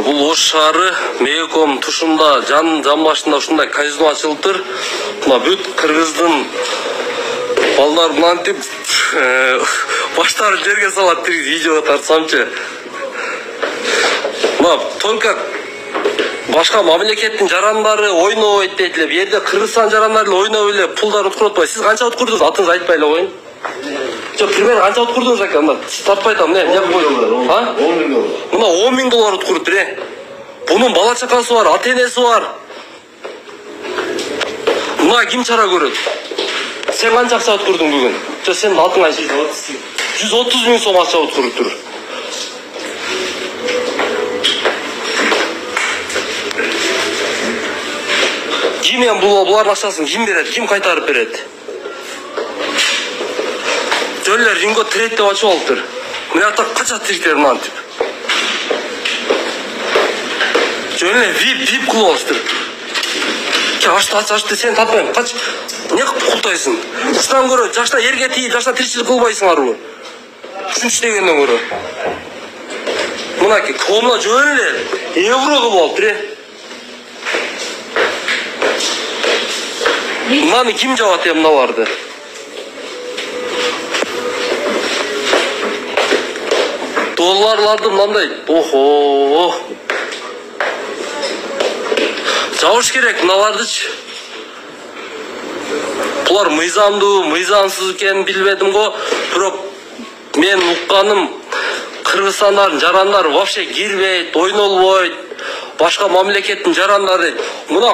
Бул Ош шаары Мегаком тушунда жан башында ушундай казино ачылыптыр. Мына бүт кыргыздын балдар мынантип баштарын жерге салат видео тартсамчы. Мына только башка мамлекеттин жарандары ойнойт дейт эле. Бу жерде Кыргызстан жарандары ойноп эле пулдарын уткуруп атпайбы? Сиз канча уткурдуңуз? Атыңызды айтпай эле коюн. Жок, примерно канча уткурдуңуз ака? Мына тартпай атам, эмне? 10 миң доллар. Мына 10 миң доллар уткуруптур, Бунун бала чакасы бар, ата энеси бар. Мына ким чара көрөт? Сен канча акча уткурдуң бүгүн? Жо, сенин атың кайсы? 130 миң сом акча уткуруптур. Ким эми булардын акчасын ким берет? Ким кайтарып берет? Жөллөр ринго трейд деп ачып алыптыр. Мына жакта качат тириктер мынантип. Жөллөр вип кылып алыштыр. Ашты, сен татпайм. Кач, не култайсың? Сыздан көрө, жашта эрге тийип, жашта тиричилик кылбайсыңарбы? Үчүнчү дегенден көрө. Мынакей, комна жөллөр евро кылып алыптыр, Мынаны ким жабат мыналарды? Долларларды мынандай, охо. Жабыш керек мыналардычы. Булар мыйзамдуу, мыйзамсыз экенин билбедим го. Бирок мен укканым Кыргызстандын жарандары вообще кирбейт, ойнолбойт. Башка мамлекеттин жарандары мына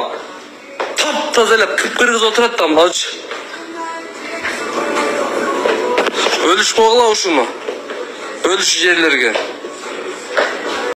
таптаза эле кып-кыргыз отурат да мыначы. Өлүшүп койгула ушуну. Өлүшү жерлерге.